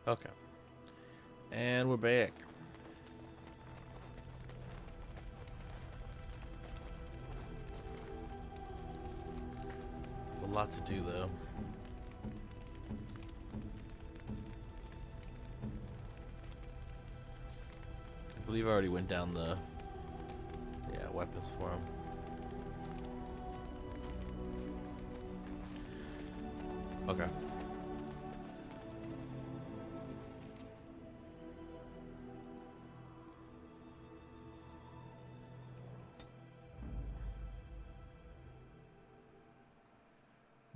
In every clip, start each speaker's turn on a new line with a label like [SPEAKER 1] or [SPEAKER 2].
[SPEAKER 1] Okay. And we're back. A lot to do, though. I believe I already went down the weapons for him. Okay.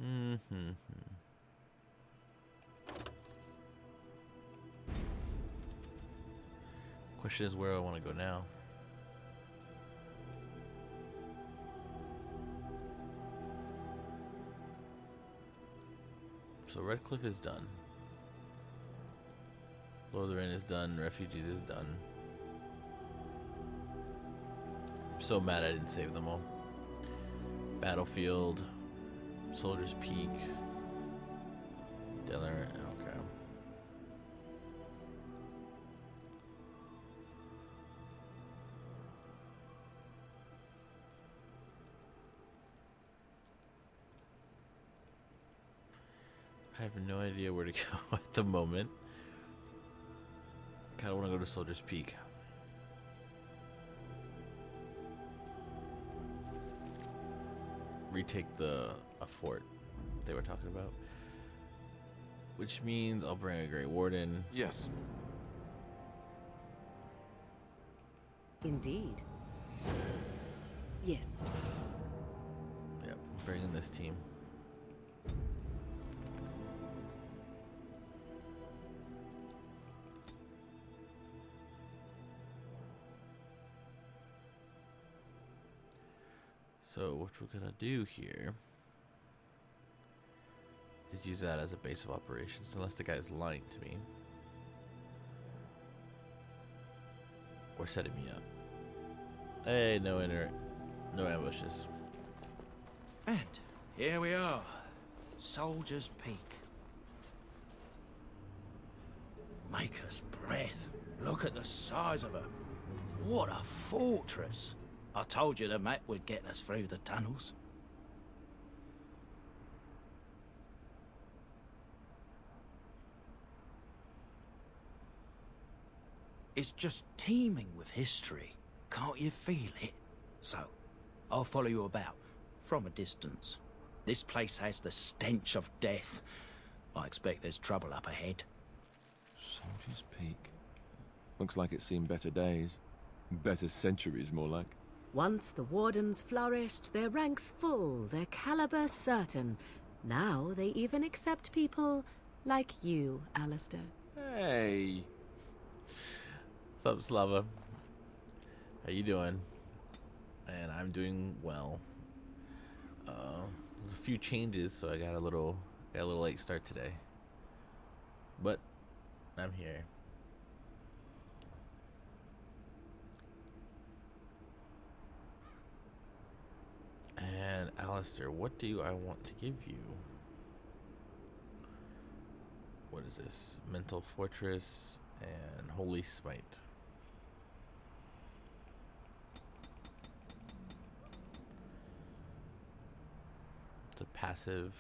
[SPEAKER 1] Mm-hmm. Question is where I want to go now. So Redcliffe is done. Lotharin is done. Refugees is done. I'm so mad I didn't save them all. Battlefield. Soldier's Peak. Delaware. Okay. I have no idea where to go at the moment. Kinda wanna go to Soldier's Peak. Retake a fort they were talking about. Which means I'll bring a Grey Warden.
[SPEAKER 2] Yes.
[SPEAKER 3] Indeed. Yes.
[SPEAKER 1] Yep, I'm bringing this team. So what we're gonna do here is use that as a base of operations, unless the guy's lying to me or setting me up. Hey, no ambushes.
[SPEAKER 4] And here we are, Soldier's Peak. Maker's breath. Look at the size of her. What a fortress. I told you the map would get us through the tunnels. It's just teeming with history. Can't you feel it? So, I'll follow you about, from a distance. This place has the stench of death. I expect there's trouble up ahead.
[SPEAKER 2] Soldier's Peak. Looks like it's seen better days. Better centuries, more like.
[SPEAKER 3] Once the wardens flourished, their ranks full, their caliber certain. Now they even accept people like you, Alistair.
[SPEAKER 2] Hey!
[SPEAKER 1] What's up, Slava? How you doing? And I'm doing well. There's a few changes, so I got a little late start today. But I'm here. And Alistair, what do I want to give you? What is this? Mental Fortress and Holy Smite. It's a passive.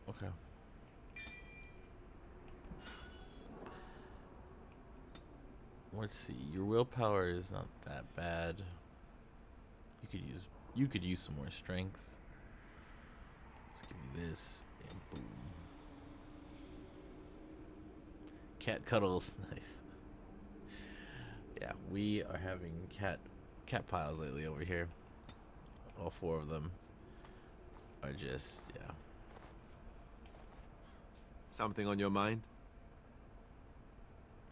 [SPEAKER 1] Okay. Let's see. Your willpower is not that bad. You could use some more strength. Let's give you this and boom. Cat cuddles, nice. Yeah, we are having cat piles lately over here. All four of them are just, yeah.
[SPEAKER 2] Something on your mind?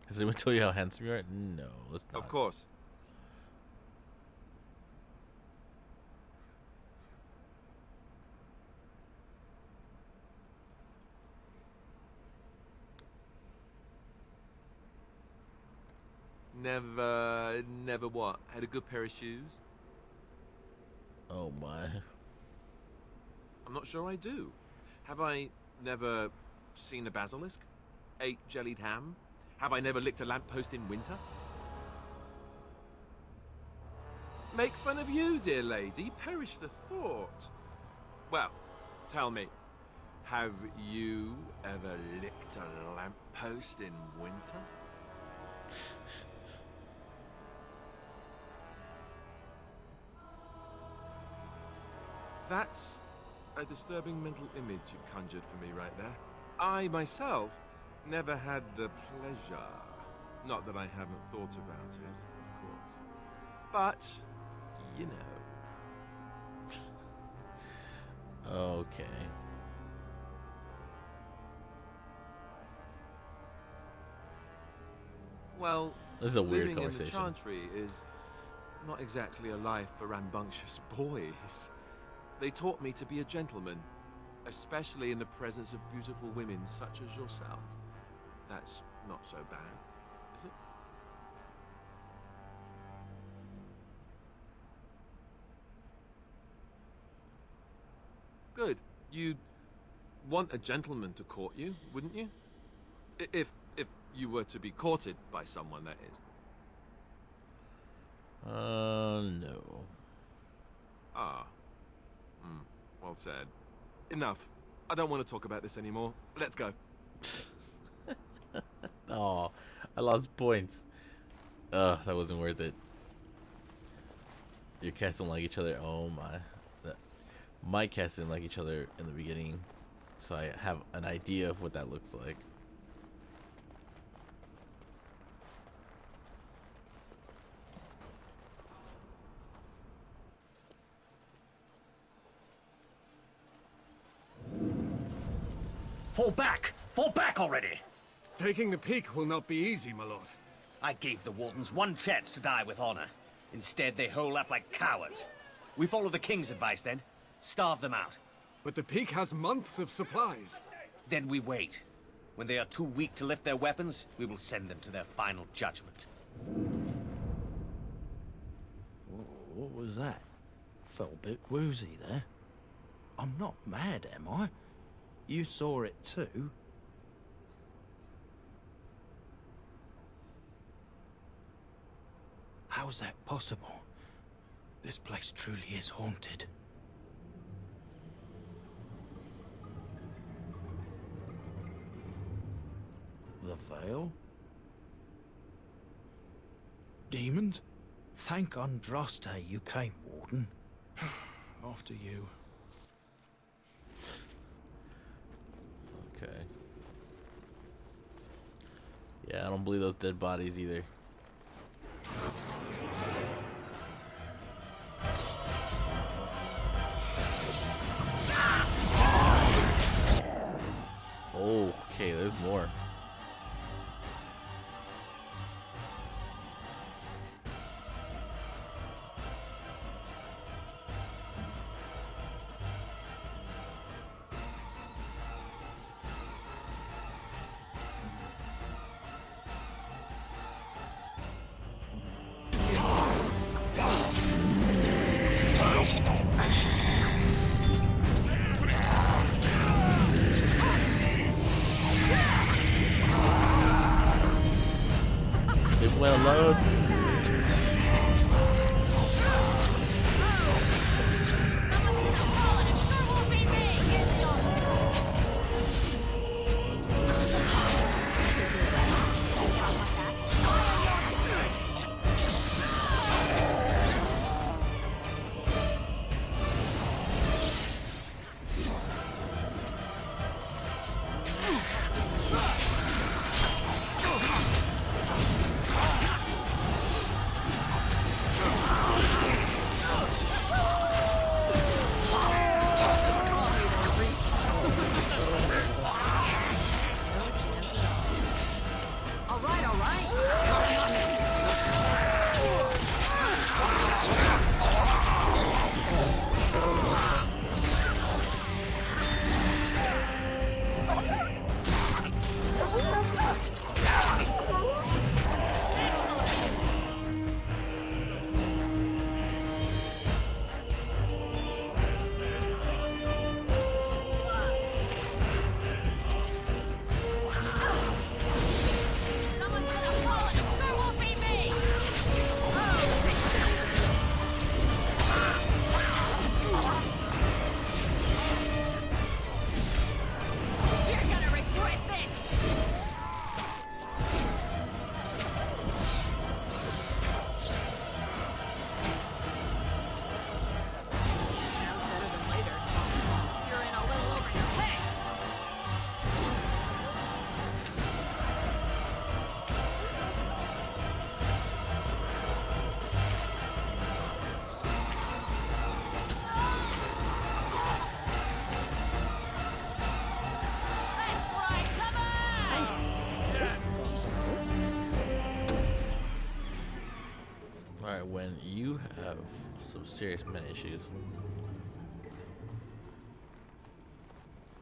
[SPEAKER 1] Has anyone told you how handsome you are? No, let's not.
[SPEAKER 2] Of course. Never what? Had a good pair of shoes?
[SPEAKER 1] Oh my.
[SPEAKER 2] I'm not sure I do. Have I never seen a basilisk? Ate jellied ham? Have I never licked a lamppost in winter? Make fun of you, dear lady. Perish the thought. Well, tell me, have you ever licked a lamppost in winter? That's a disturbing mental image you've conjured for me right there. I, myself, never had the pleasure. Not that I haven't thought about it, of course. But, you know.
[SPEAKER 1] Okay.
[SPEAKER 2] Well,
[SPEAKER 1] This is a weird
[SPEAKER 2] living in the
[SPEAKER 1] conversation.
[SPEAKER 2] Chantry is not exactly a life for rambunctious boys. They taught me to be a gentleman, especially in the presence of beautiful women such as yourself. That's not so bad, is it? Good. You'd want a gentleman to court you, wouldn't you? If you were to be courted by someone, that is.
[SPEAKER 1] No.
[SPEAKER 2] Ah. Well said. Enough. I don't want to talk about this anymore. Let's go.
[SPEAKER 1] Oh, I lost points. Ugh, that wasn't worth it. Your cats don't like each other. Oh my. My cats didn't like each other in the beginning, so I have an idea of what that looks like.
[SPEAKER 5] Fall back! Fall back already!
[SPEAKER 6] Taking the peak will not be easy, my lord.
[SPEAKER 5] I gave the Wardens one chance to die with honor. Instead, they hole up like cowards. We follow the King's advice, then. Starve them out.
[SPEAKER 6] But the peak has months of supplies.
[SPEAKER 5] Then we wait. When they are too weak to lift their weapons, we will send them to their final judgment.
[SPEAKER 4] What was that? Felt a bit woozy there. I'm not mad, am I? You saw it too. How's that possible? This place truly is haunted. The Veil? Demons? Thank Andraste you came, Warden. After you.
[SPEAKER 1] Okay. Yeah, I don't believe those dead bodies either. Oh, okay, there's more. do have some serious men issues.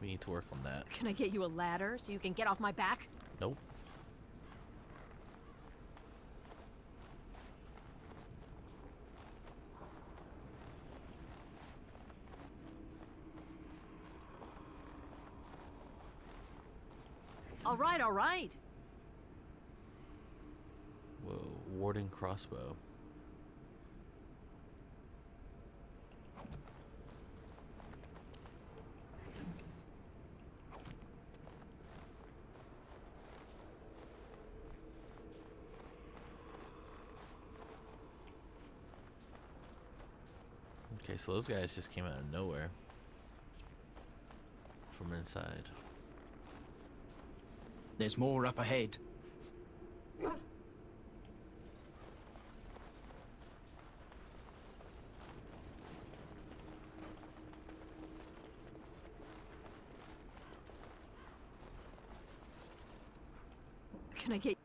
[SPEAKER 1] We need to work on that.
[SPEAKER 7] Can I get you a ladder so you can get off my back?
[SPEAKER 1] Nope.
[SPEAKER 7] All right, all right.
[SPEAKER 1] Whoa, warding crossbow. Okay, so those guys just came out of nowhere from inside.
[SPEAKER 4] There's more up ahead.
[SPEAKER 7] Can I get...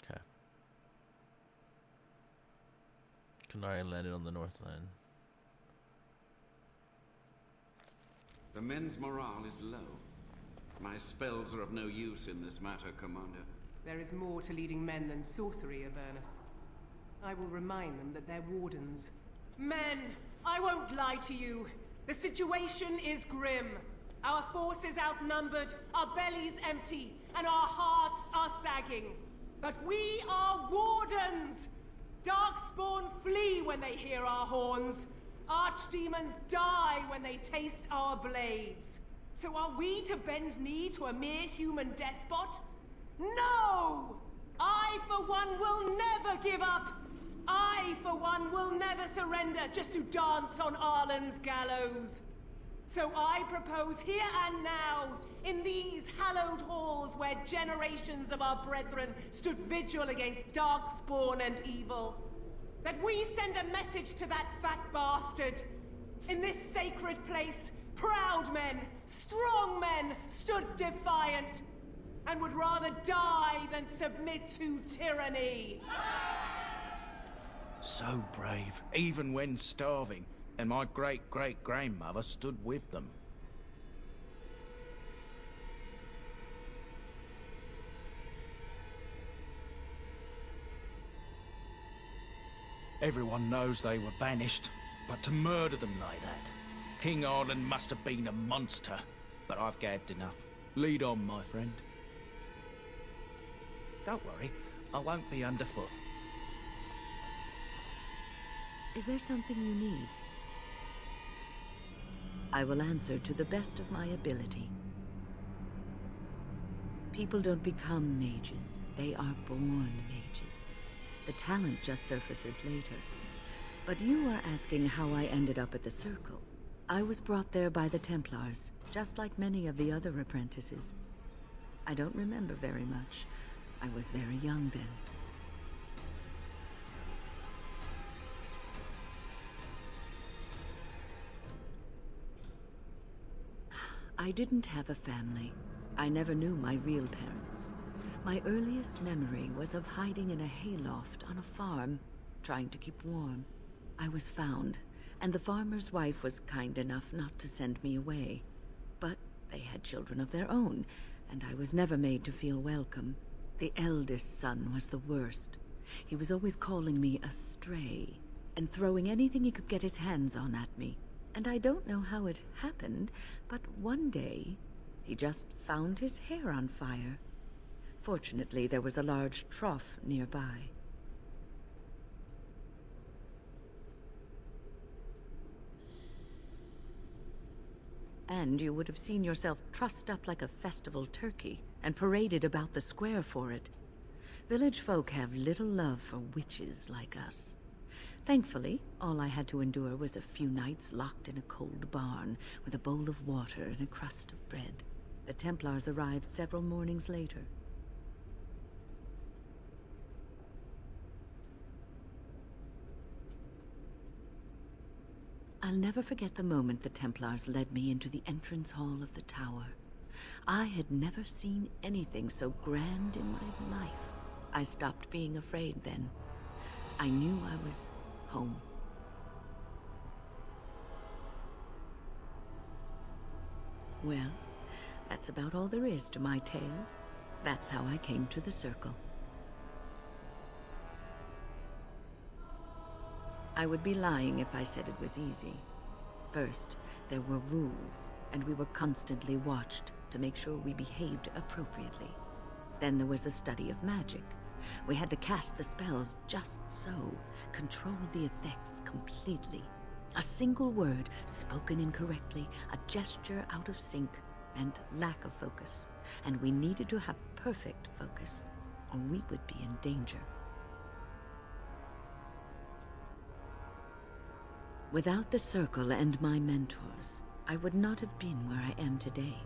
[SPEAKER 1] Okay. Canary landed on the north line.
[SPEAKER 8] The men's morale is low. My spells are of no use in this matter, Commander.
[SPEAKER 9] There is more to leading men than sorcery, Avernus. I will remind them that they're wardens. Men, I won't lie to you. The situation is grim. Our forces outnumbered, our bellies empty, and our hearts are sagging. But we are wardens! Darkspawn flee when they hear our horns. Archdemons die when they taste our blades. So are we to bend knee to a mere human despot? No! I, for one, will never give up! I, for one, will never surrender just to dance on Arlen's gallows. So I propose here and now, in these hallowed halls where generations of our brethren stood vigil against Darkspawn and evil, that we send a message to that fat bastard. In this sacred place, proud men, strong men stood defiant, and would rather die than submit to tyranny.
[SPEAKER 4] So brave, even when starving, and my great-great-grandmother stood with them. Everyone knows they were banished, but to murder them like that, King Arlen must have been a monster. But I've gabbed enough. Lead on, my friend. Don't worry, I won't be underfoot.
[SPEAKER 3] Is there something you need? I will answer to the best of my ability. People don't become mages. They are born mages. The talent just surfaces later. But you are asking how I ended up at the Circle. I was brought there by the Templars, just like many of the other apprentices. I don't remember very much. I was very young then. I didn't have a family. I never knew my real parents. My earliest memory was of hiding in a hayloft on a farm, trying to keep warm. I was found, and the farmer's wife was kind enough not to send me away. But they had children of their own, and I was never made to feel welcome. The eldest son was the worst. He was always calling me a stray, and throwing anything he could get his hands on at me. And I don't know how it happened, but one day, he just found his hair on fire. Fortunately, there was a large trough nearby. And you would have seen yourself trussed up like a festival turkey and paraded about the square for it. Village folk have little love for witches like us. Thankfully, all I had to endure was a few nights locked in a cold barn with a bowl of water and a crust of bread. The Templars arrived several mornings later. I'll never forget the moment the Templars led me into the entrance hall of the tower. I had never seen anything so grand in my life. I stopped being afraid then. I knew I was home. Well, that's about all there is to my tale. That's how I came to the Circle. I would be lying if I said it was easy. First, there were rules, and we were constantly watched to make sure we behaved appropriately. Then there was the study of magic. We had to cast the spells just so, control the effects completely. A single word spoken incorrectly, a gesture out of sync, and lack of focus. And we needed to have perfect focus, or we would be in danger. Without the Circle and my mentors, I would not have been where I am today.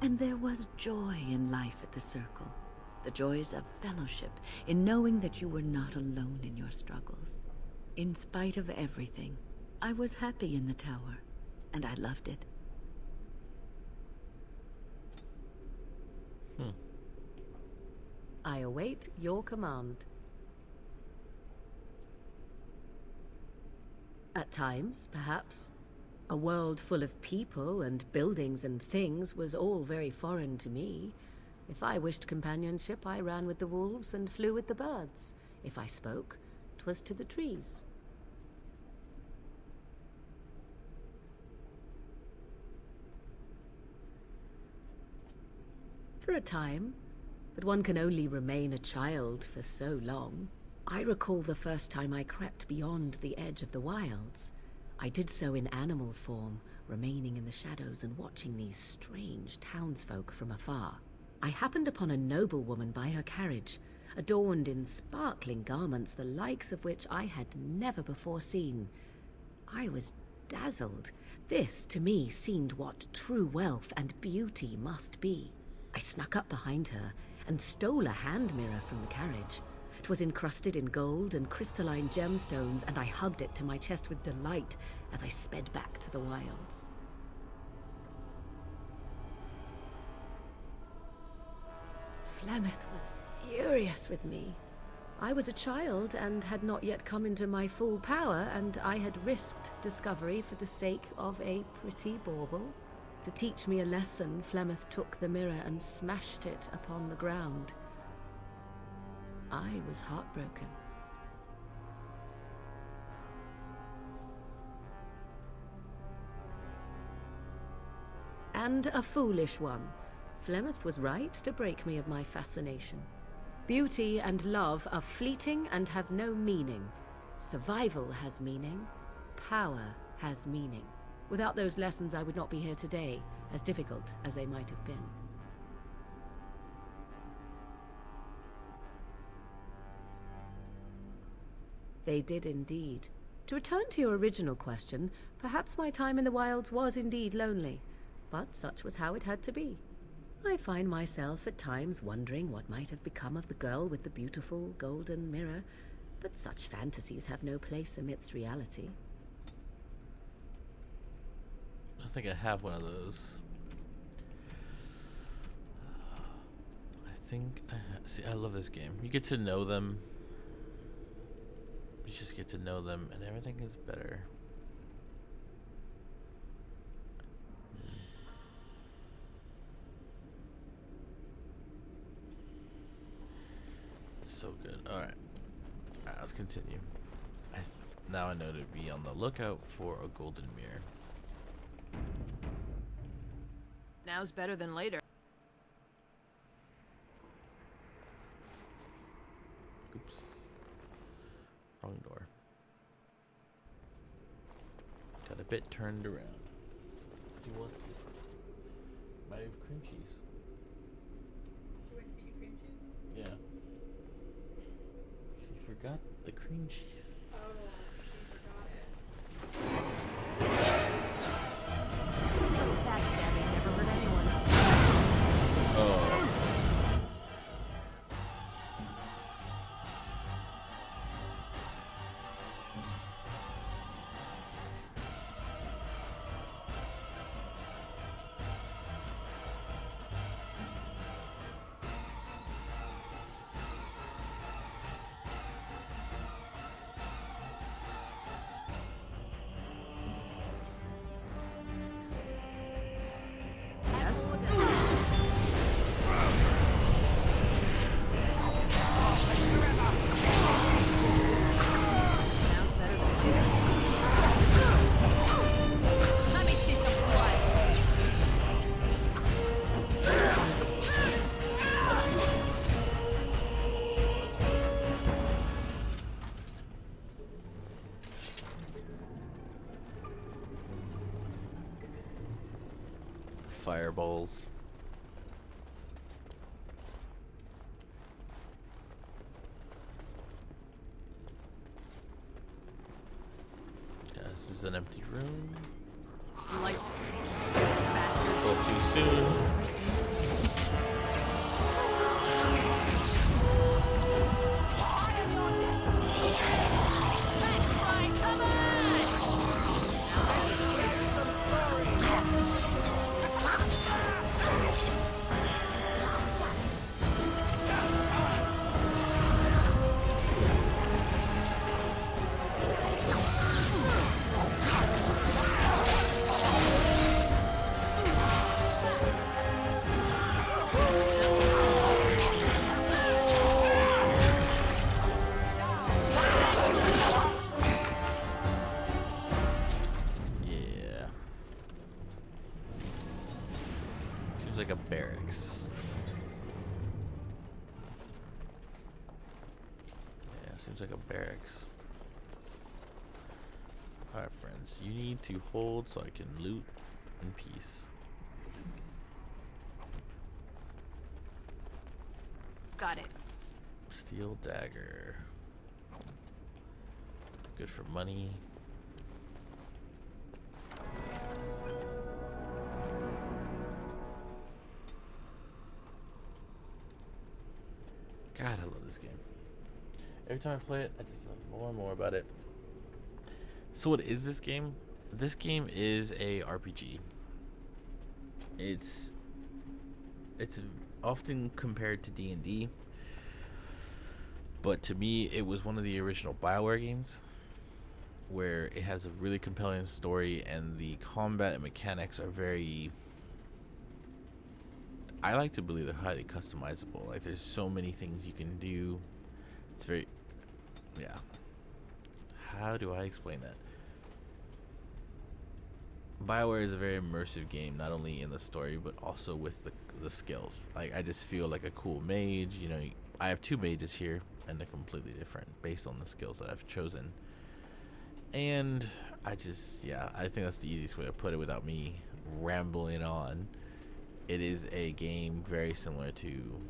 [SPEAKER 3] And there was joy in life at the Circle. The joys of fellowship, in knowing that you were not alone in your struggles. In spite of everything, I was happy in the tower, and I loved it.
[SPEAKER 10] I await your command. At times, perhaps. A world full of people and buildings and things was all very foreign to me. If I wished companionship, I ran with the wolves and flew with the birds. If I spoke, 'twas to the trees. For a time, but one can only remain a child for so long. I recall the first time I crept beyond the edge of the wilds. I did so in animal form, remaining in the shadows and watching these strange townsfolk from afar. I happened upon a noblewoman by her carriage, adorned in sparkling garments the likes of which I had never before seen. I was dazzled. This, to me, seemed what true wealth and beauty must be. I snuck up behind her and stole a hand mirror from the carriage. 'Twas encrusted in gold and crystalline gemstones, and I hugged it to my chest with delight as I sped back to the wilds. Flemeth was furious with me. I was a child and had not yet come into my full power, and I had risked discovery for the sake of a pretty bauble. To teach me a lesson, Flemeth took the mirror and smashed it upon the ground. I was heartbroken. And a foolish one. Flemeth was right to break me of my fascination. Beauty and love are fleeting and have no meaning. Survival has meaning. Power has meaning. Without those lessons, I would not be here today, as difficult as they might have been. They did indeed. To return to your original question, perhaps my time in the wilds was indeed lonely, but such was how it had to be. I find myself at times wondering what might have become of the girl with the beautiful golden mirror, but such fantasies have no place amidst reality.
[SPEAKER 1] I think I have one of those. I think see, I love this game. You get to know them. You just get to know them, and everything is better. So good. All right, let's continue. Now I know to be on the lookout for a golden mirror.
[SPEAKER 7] Now's better than later.
[SPEAKER 1] Oops. Wrong door. Got a bit turned around. He wants my cream cheese.
[SPEAKER 11] She went to get you cream cheese?
[SPEAKER 1] Yeah. She forgot the cream cheese.
[SPEAKER 11] Oh, she forgot it.
[SPEAKER 7] Backstabbing never hurt anyone.
[SPEAKER 1] Oh. fireballs. Yeah, this is an empty room.
[SPEAKER 7] Like,
[SPEAKER 1] Spoke too soon. Like a barracks. Yeah, seems like a barracks. Alright, friends, you need to hold so I can loot in peace.
[SPEAKER 7] got it.
[SPEAKER 1] Steel dagger. Good for money. God, I love this game. Every time I play it, I just love more and more about it. So what is this game? This game is a RPG. It's often compared to D&D, but to me it was one of the original BioWare games where it has a really compelling story and the combat and mechanics are very, I like to believe they're highly customizable. Like there's so many things you can do. It's very, yeah. How do I explain that? BioWare is a very immersive game, not only in the story but also with the skills. Like I just feel like a cool mage. You know, I have two mages here and they're completely different based on the skills that I've chosen. And I just, yeah, I think that's the easiest way to put it without me rambling on. It is a game very similar to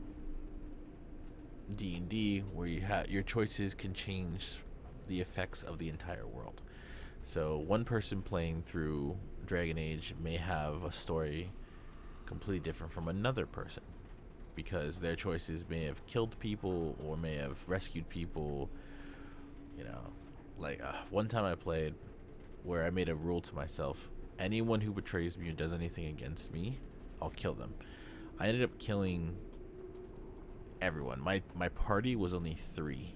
[SPEAKER 1] D&D where you have your choices can change the effects of the entire world. So one person playing through Dragon Age may have a story completely different from another person because their choices may have killed people or may have rescued people. You know, like one time I played where I made a rule to myself: anyone who betrays me or does anything against me, I'll kill them. I ended up killing everyone. My party was only 3.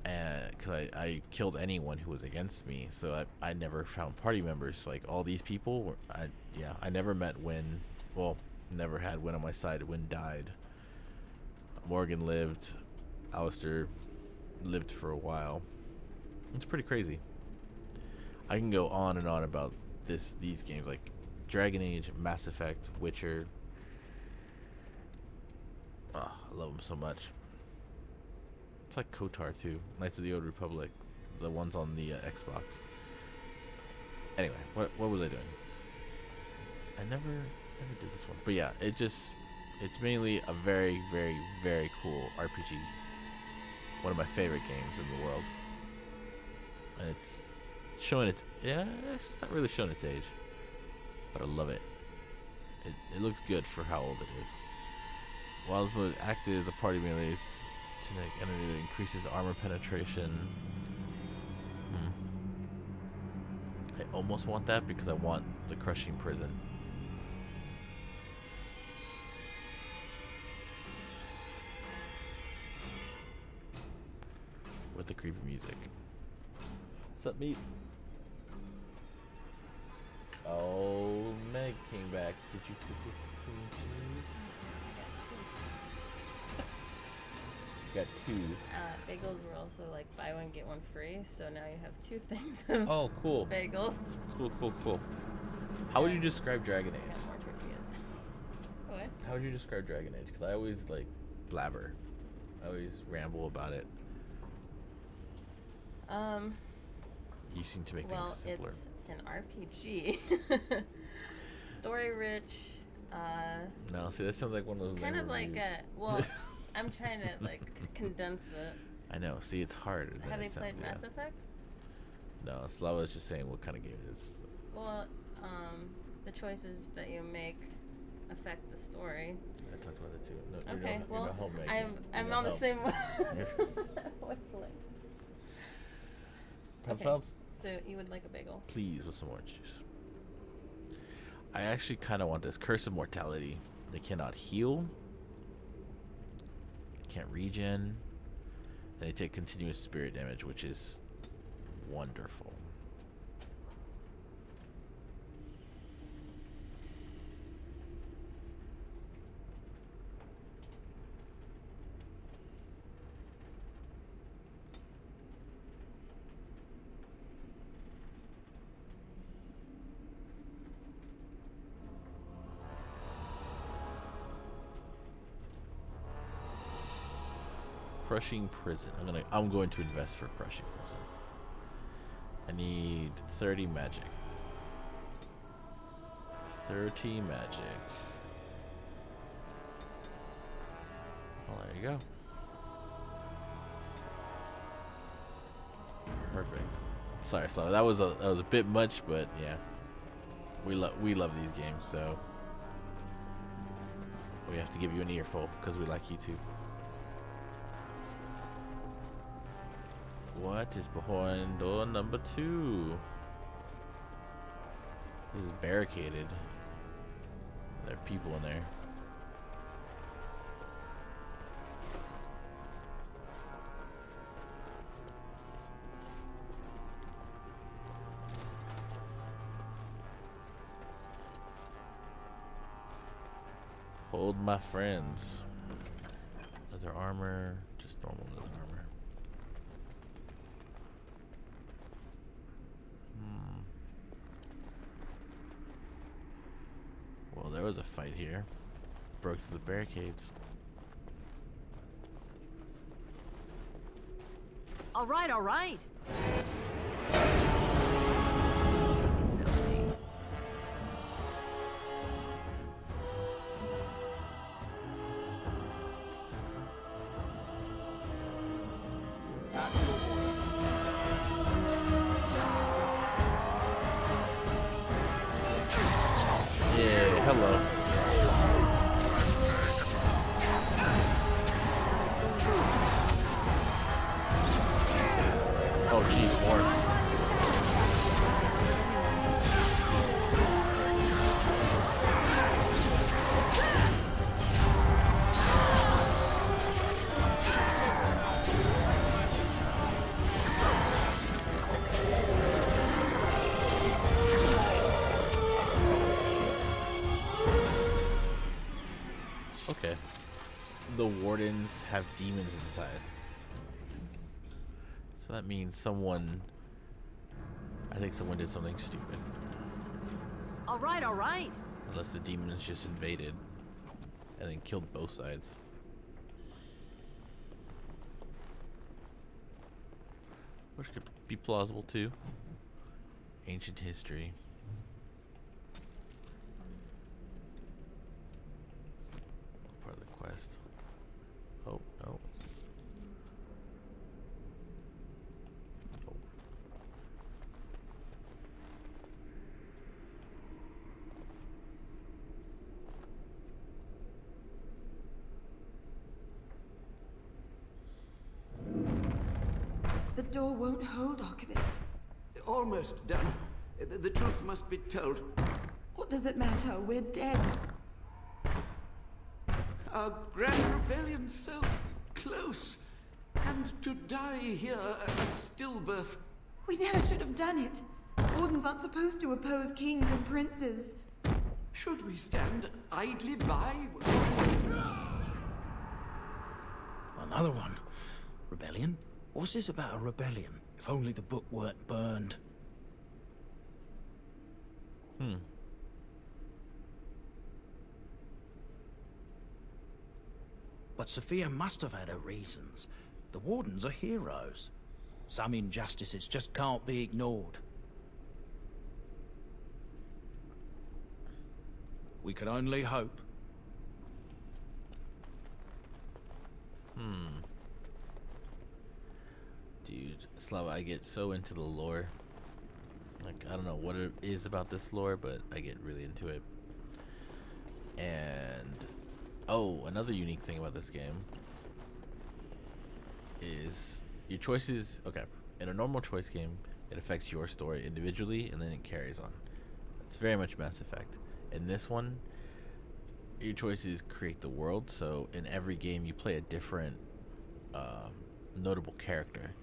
[SPEAKER 1] Because I killed anyone who was against me, so I never found party members. Like all these people, I never met Wynn. Well, never had Wynn on my side. Wynn died. Morgan lived. Alistair lived for a while. It's pretty crazy. I can go on and on about these games like Dragon Age, Mass Effect, Witcher. Oh, I love them so much. It's like KOTOR too, Knights of the Old Republic, the ones on the Xbox. Anyway, what was I doing? I never did this one, but yeah, it's mainly a very, very, very cool RPG. One of my favorite games in the world, and it's showing it's not really showing its age, but I love it. It looks good for how old it is. While this mode is active, the party melee is to make enemy that increases armor penetration. I almost want that because I want the crushing prison. With the creepy music. What's up, meat? Oh, Meg came back. Did you forget the cream cheese? Got 2.
[SPEAKER 12] Bagels were also like buy one get one free, so now you have 2 things of
[SPEAKER 1] oh, cool.
[SPEAKER 12] Bagels.
[SPEAKER 1] Cool. How would you describe Dragon Age?
[SPEAKER 12] Got more tortillas. What?
[SPEAKER 1] How would you describe Dragon Age? Because I always like blabber. I always ramble about it. You seem to make things simpler.
[SPEAKER 12] It's an RPG. Story rich.
[SPEAKER 1] No, see, that sounds like one of those.
[SPEAKER 12] Kind of like
[SPEAKER 1] reviews.
[SPEAKER 12] well, I'm trying to like condense it.
[SPEAKER 1] I know. See, it's harder. Than
[SPEAKER 12] Have
[SPEAKER 1] it
[SPEAKER 12] you played
[SPEAKER 1] sounds,
[SPEAKER 12] Mass
[SPEAKER 1] yeah.
[SPEAKER 12] Effect?
[SPEAKER 1] No, Slava was just saying what kind of game it is.
[SPEAKER 12] Well, the choices that you make affect the story.
[SPEAKER 1] I talked about it too. No,
[SPEAKER 12] Okay,
[SPEAKER 1] you're
[SPEAKER 12] well,
[SPEAKER 1] no homemaker.
[SPEAKER 12] I'm
[SPEAKER 1] You're
[SPEAKER 12] on
[SPEAKER 1] no
[SPEAKER 12] the
[SPEAKER 1] home.
[SPEAKER 12] same
[SPEAKER 1] Pounds,
[SPEAKER 12] Okay,
[SPEAKER 1] pounds?
[SPEAKER 12] so you would like a bagel?
[SPEAKER 1] Please, with some orange juice. I actually kind of want this Curse of Mortality. They cannot heal. Can't regen. And they take continuous spirit damage, which is wonderful. Crushing Prison. I'm going to invest for Crushing Prison. I need 30 magic. 30 magic. Well, there you go. Perfect. Sorry, Slava. That was a bit much, but yeah. We love these games, so we have to give you an earful because we like you too. What is behind door number 2? This is barricaded. There are people in there. Hold my friends. Leather armor, just normal leather armor. Well, there was a fight here. Broke through the barricades.
[SPEAKER 7] All right, all right.
[SPEAKER 1] Yeah, hello. Oh, geez, more. Okay. The wardens have demons inside. So that means I think someone did something stupid.
[SPEAKER 7] All right, all right.
[SPEAKER 1] Unless the demons just invaded and then killed both sides. Which could be plausible too. Ancient history. Part of the quest. Oh, no. No.
[SPEAKER 13] The door won't hold, Archivist.
[SPEAKER 8] Almost done. The truth must be told.
[SPEAKER 13] What does it matter? We're dead.
[SPEAKER 8] Our grand rebellion so close. And to die here a stillbirth.
[SPEAKER 13] We never should have done it. Wardens aren't supposed to oppose kings and princes.
[SPEAKER 8] Should we stand idly by?
[SPEAKER 4] Another one. Rebellion? What's this about a rebellion? If only the book weren't burned. But Sophia must have had her reasons. The Wardens are heroes. Some injustices just can't be ignored. We can only hope.
[SPEAKER 1] Dude, Slava, I get so into the lore. Like, I don't know what it is about this lore, but I get really into it. And, oh, another unique thing about this game is your choices. Okay, in a normal choice game, it affects your story individually, and then it carries on. It's very much Mass Effect. In this one, your choices create the world, so in every game you play a different notable character,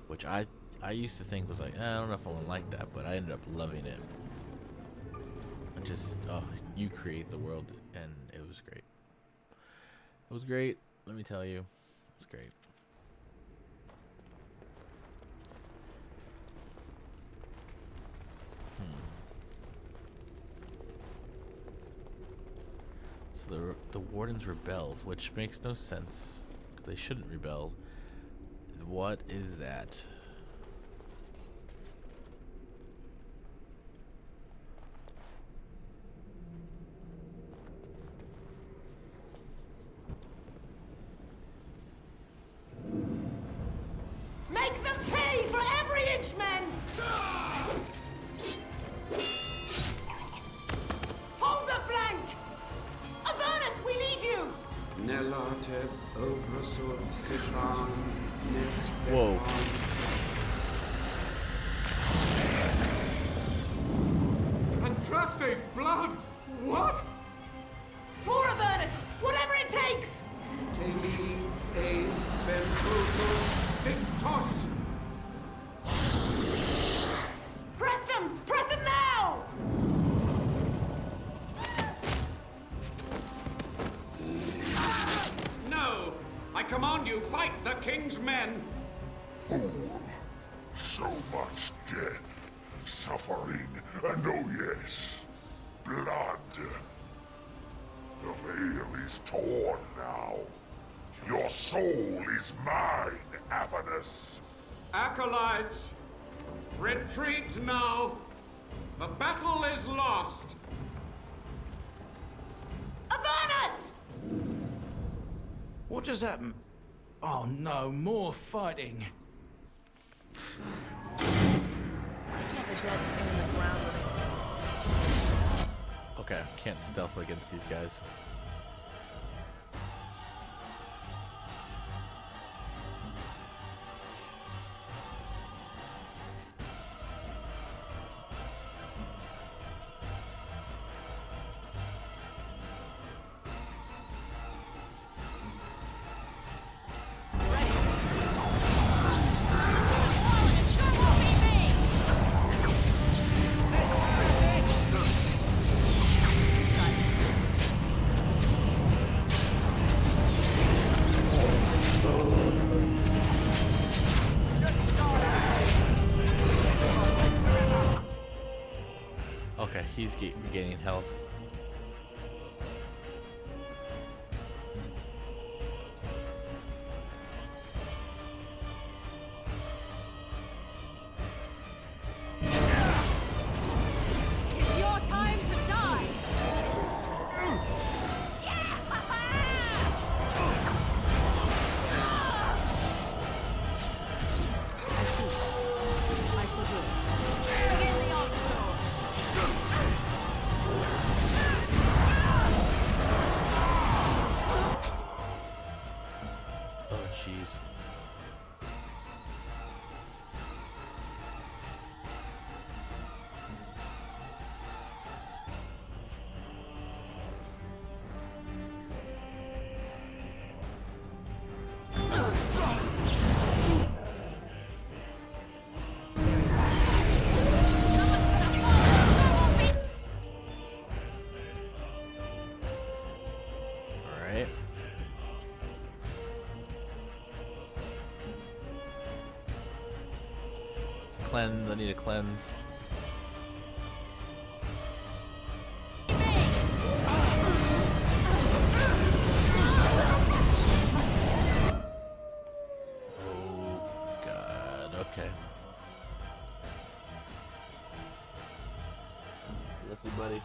[SPEAKER 1] which I used to think was like, I don't know if I want to like that, but I ended up loving it. I just, you create the world, and it was great. It was great, let me tell you. It was great. So the Wardens rebelled, which makes no sense. They shouldn't rebel. What is that?
[SPEAKER 9] Make them pay for every inch, men! Hold the flank! Avernus, we need you!
[SPEAKER 1] Whoa.
[SPEAKER 6] Andraste's blood? What?
[SPEAKER 9] More Avernus! Whatever it takes! Press them! Press them now!
[SPEAKER 8] No! I command you, fight the king's men!
[SPEAKER 14] Fool! So much death, suffering, and oh yes, blood. The veil is torn now. Your soul is mine, Avernus.
[SPEAKER 8] Acolytes, retreat now! The battle is lost!
[SPEAKER 9] Avernus!
[SPEAKER 4] What just happened? Oh no, more fighting.
[SPEAKER 1] Okay, can't stealth against these guys. Okay, he's regaining health.
[SPEAKER 7] It's your time to die!
[SPEAKER 10] I shall do it.
[SPEAKER 7] Begin the onslaught!
[SPEAKER 1] Oh, jeez. All right. Cleanse. I need a cleanse. Oh God. Okay. Bless you, buddy.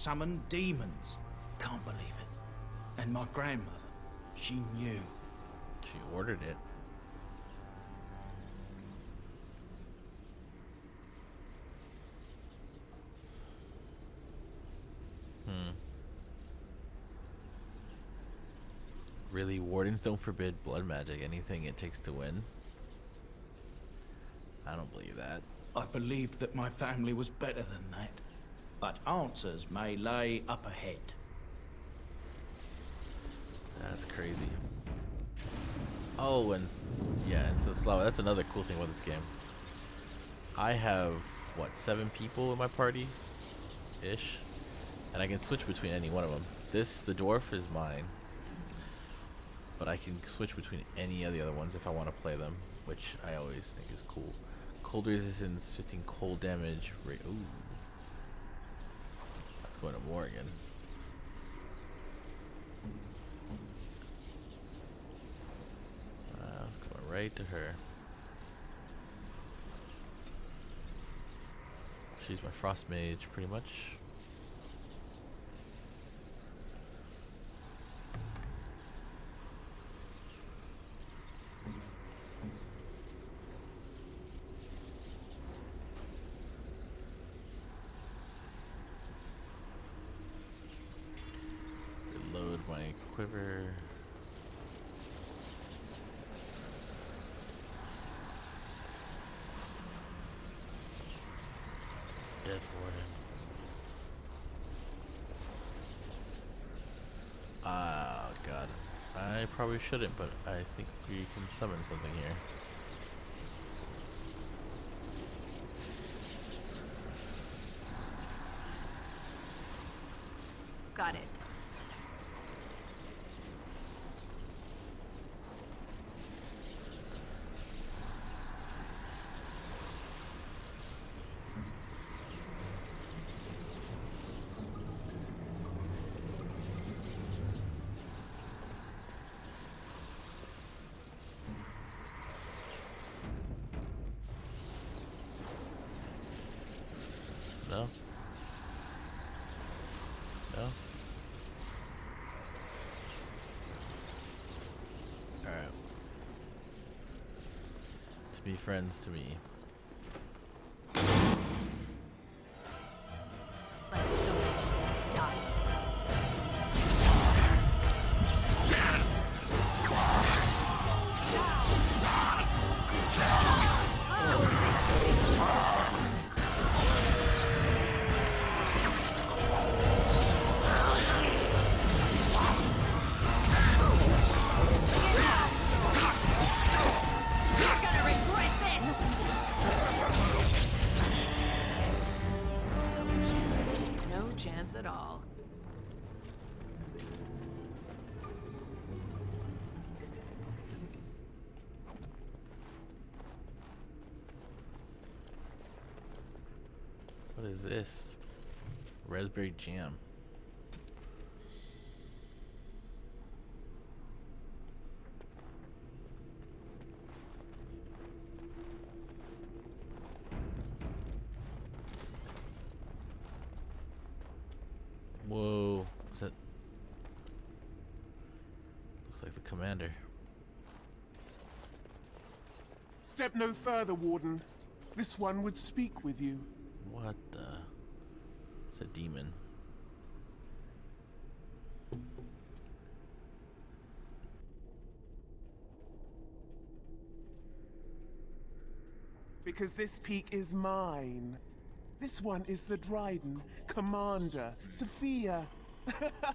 [SPEAKER 4] summoned demons. Can't believe it. And my grandmother, she knew.
[SPEAKER 1] She ordered it. Really, wardens don't forbid blood magic, anything it takes to win? I don't believe that.
[SPEAKER 4] I believed that my family was better than that. But answers may lay up ahead.
[SPEAKER 1] That's crazy. Oh, and yeah, and so Slava, that's another cool thing about this game. I have, what, 7 people in my party? Ish. And I can switch between any one of them. The dwarf is mine. But I can switch between any of the other ones if I want to play them, which I always think is cool. Cold resistance, 15 cold damage rate. Ooh. That's going to Morrigan. Going right to her. She's my frost mage, pretty much. Reload my quiver. Dead warden. Ah, God. I probably shouldn't, but I think we can summon something here.
[SPEAKER 13] Got it.
[SPEAKER 1] No? No? Alright. To be friends to me.
[SPEAKER 13] Let someone die. At all.
[SPEAKER 1] What is this? Raspberry jam. Whoa, is that? Looks like the commander.
[SPEAKER 6] Step no further, Warden. This one would speak with you.
[SPEAKER 1] What the? It's a demon.
[SPEAKER 6] Because this peak is mine. This one is the Dryden, Commander, Sophia.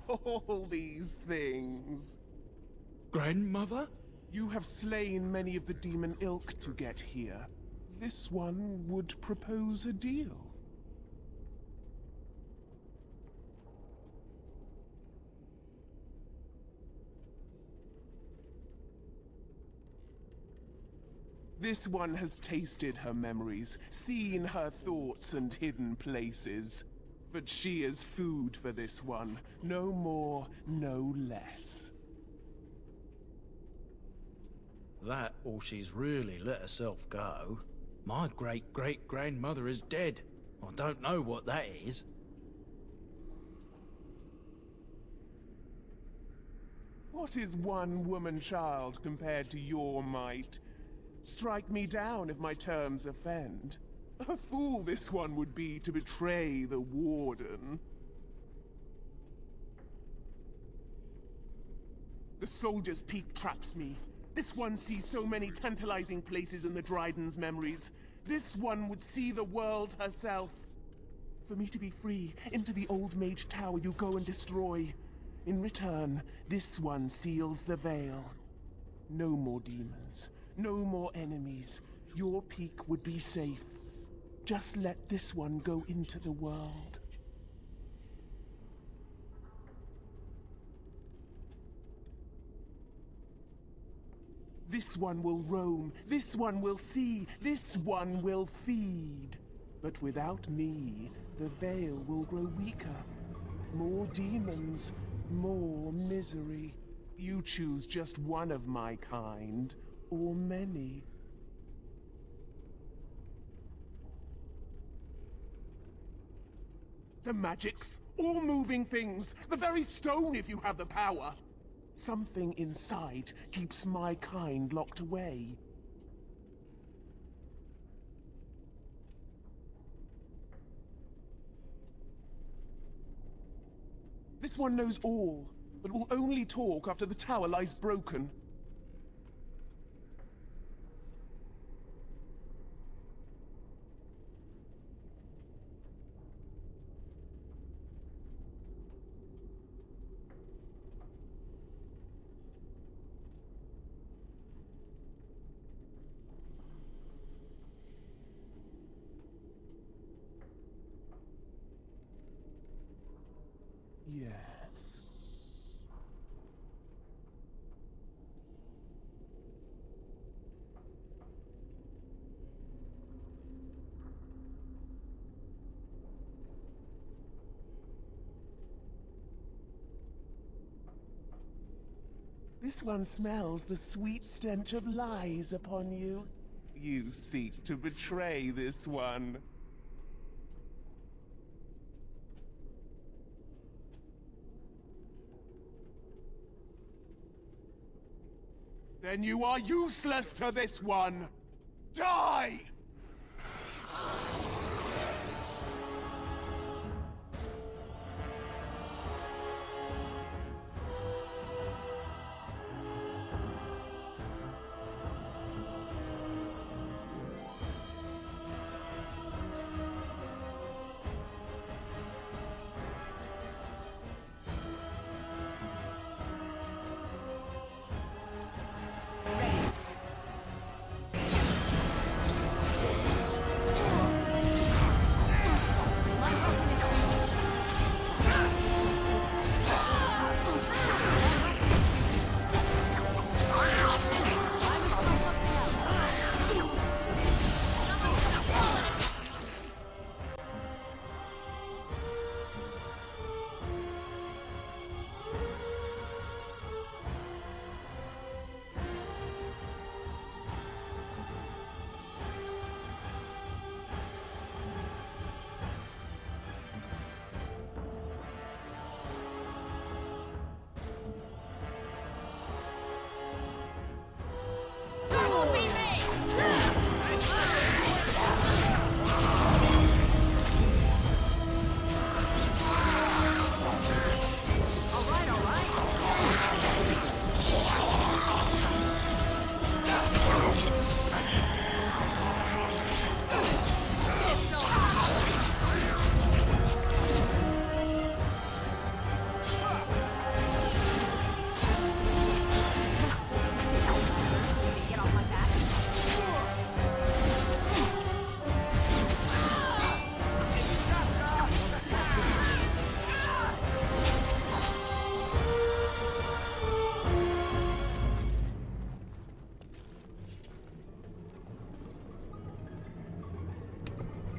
[SPEAKER 6] All these things.
[SPEAKER 4] Grandmother?
[SPEAKER 6] You have slain many of the demon ilk to get here. This one would propose a deal. This one has tasted her memories, seen her thoughts and hidden places. But she is food for this one. No more, no less.
[SPEAKER 4] That, or she's really let herself go. My great-great-grandmother is dead. I don't know what that is.
[SPEAKER 6] What is one woman child compared to your might? Strike me down if my terms offend. A fool this one would be to betray the Warden. The Soldier's Peak traps me. This one sees so many tantalizing places in the Dryden's memories. This one would see the world herself. For me to be free, into the Old Mage Tower you go and destroy. In return, this one seals the veil. No more demons, no more enemies. Your peak would be safe. Just let this one go into the world. This one will roam, this one will see, this one will feed. But without me, the veil will grow weaker. More demons, more misery. You choose just one of my kind, or many. The magics, all moving things, the very stone if you have the power. Something inside keeps my kind locked away. This one knows all, but will only talk after the tower lies broken. Yes. This one smells the sweet stench of lies upon you. You seek to betray this one. Then you are useless to this one! Die!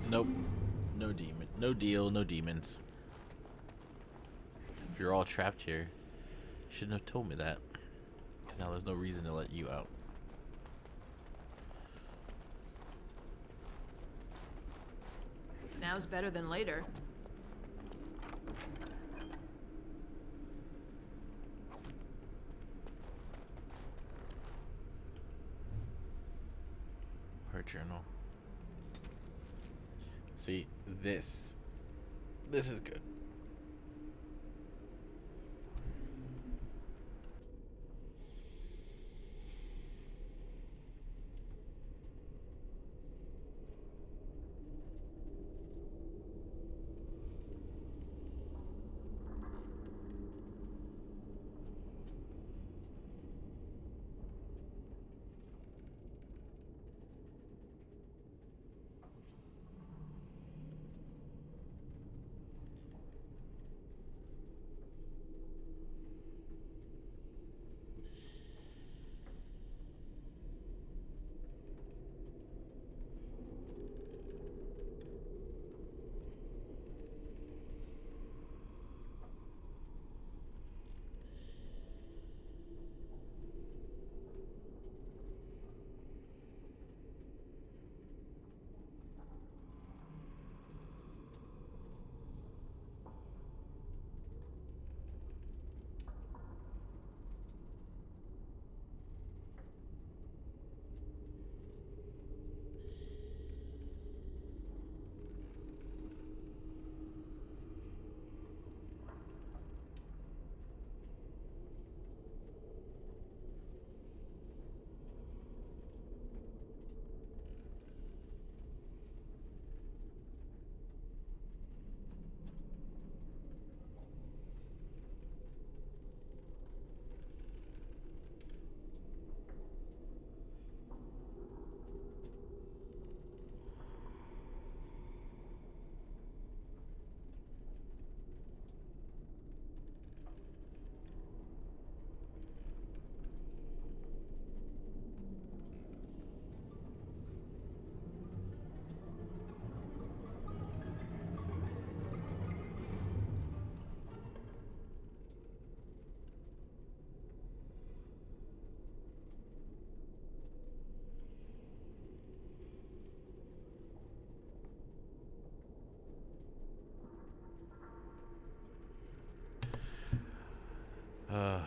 [SPEAKER 1] Nope. No demon. No deal, no demons. If you're all trapped here, you shouldn't have told me that. 'Cause now there's no reason to let you out.
[SPEAKER 7] Now's better than later.
[SPEAKER 1] her journal. See, this is good.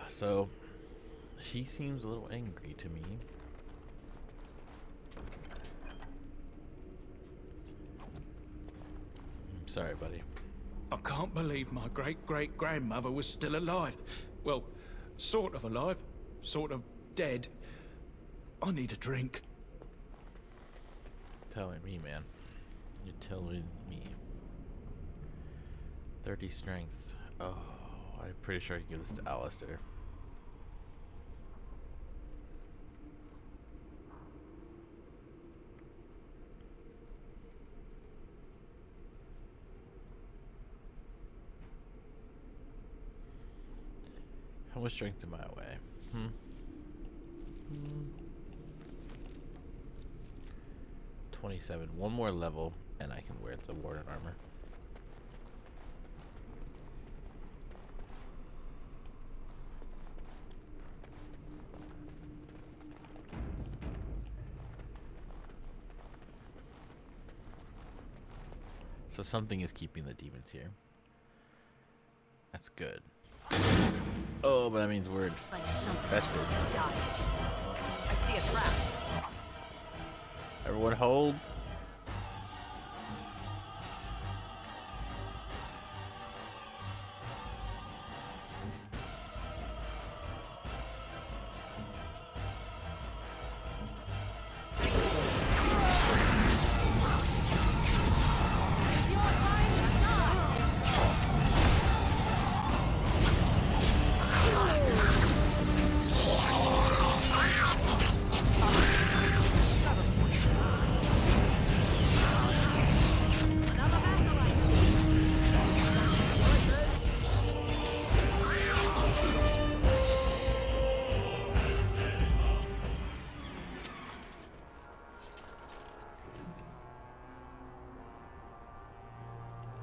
[SPEAKER 1] So she seems a little angry to me. I'm sorry, buddy.
[SPEAKER 4] I can't believe my great-great-grandmother was still alive. Well, sort of alive, sort of dead. I need a drink.
[SPEAKER 1] Telling me, man. You're telling me. 30 strength. Oh, I'm pretty sure I can give this to Alistair. How much strength am I away? 27. One more level, and I can wear the warden armor. So something is keeping the demons here. That's good. Oh, but that means we're infested.
[SPEAKER 7] I see a trap.
[SPEAKER 1] Everyone hold.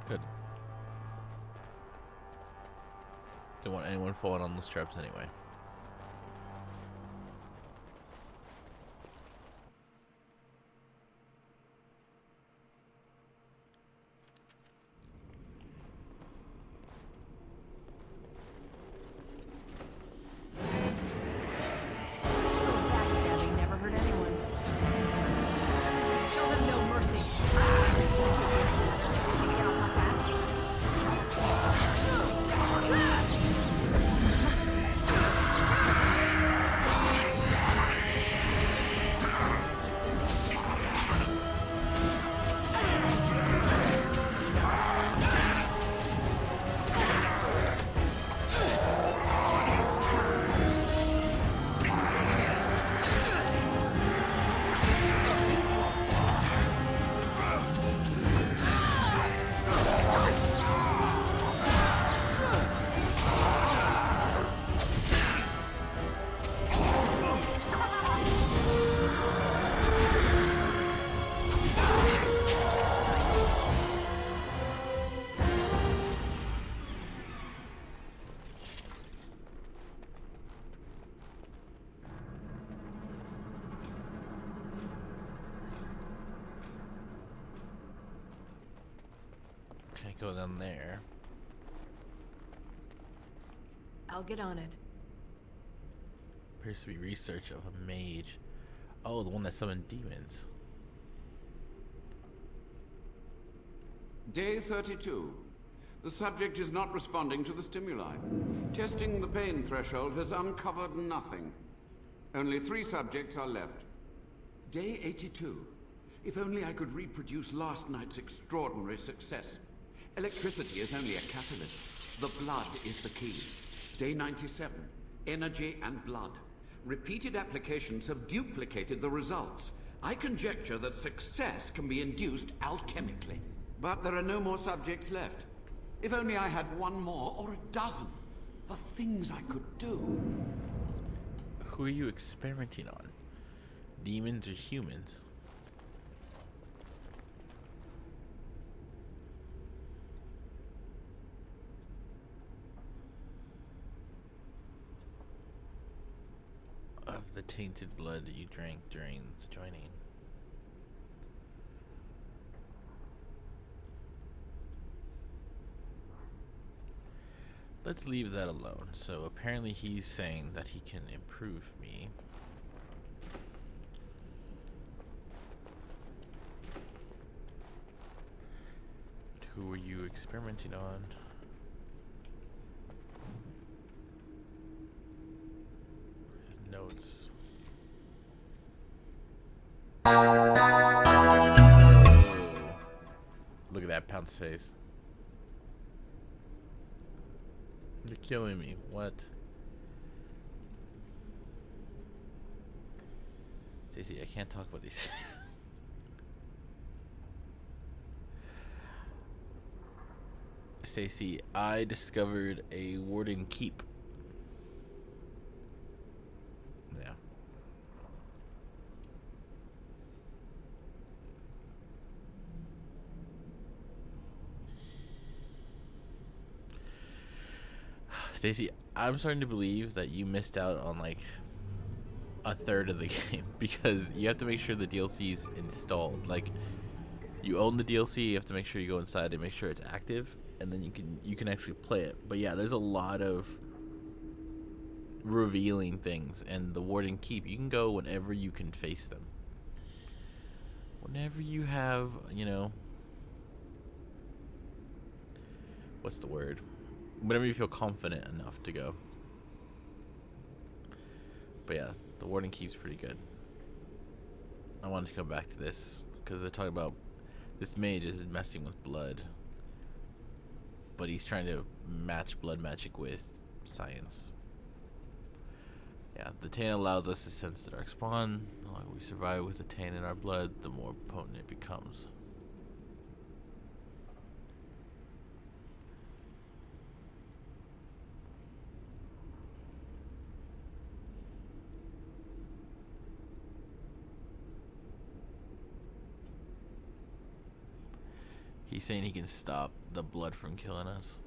[SPEAKER 1] Good. Don't want anyone falling on those traps anyway.
[SPEAKER 7] Backstabbing never hurt anyone.
[SPEAKER 1] go down there.
[SPEAKER 13] I'll get on it.
[SPEAKER 1] Appears to be research of a mage. Oh, the one that summoned demons.
[SPEAKER 8] Day 32. The subject is not responding to the stimuli. Testing the pain threshold has uncovered nothing. Only 3 subjects are left. Day 82. If only I could reproduce last night's extraordinary success. Electricity is only a catalyst. The blood is the key. Day 97. Energy and blood. Repeated applications have duplicated the results. I conjecture that success can be induced alchemically. But there are no more subjects left. If only I had 1 more or a dozen. The things I could do.
[SPEAKER 1] Who are you experimenting on? Demons or humans? Of the tainted blood that you drank during the joining. Let's leave that alone. So apparently he's saying that he can improve me. Who are you experimenting on? His notes. Oh. Look at that pounce face. You're killing me. What? Stacey, I can't talk about these things. Stacey, I discovered a Warden Keep. Yeah. Stacey, I'm starting to believe that you missed out on like a third of the game because you have to make sure the DLC's installed. Like, you own the DLC, you have to make sure you go inside and make sure it's active, and then you can actually play it. But yeah, there's a lot of revealing things, and the Warden Keep, you can go whenever you can face them. Whenever you have, you know, what's the word? Whenever you feel confident enough to go. But yeah, the Warden Keep's pretty good. I wanted to come back to this because they're talking about this mage is messing with blood, but he's trying to match blood magic with science. Yeah, the Taint allows us to sense the Darkspawn. The longer we survive with the Taint in our blood, the more potent it becomes. He's saying he can stop the blood from killing us.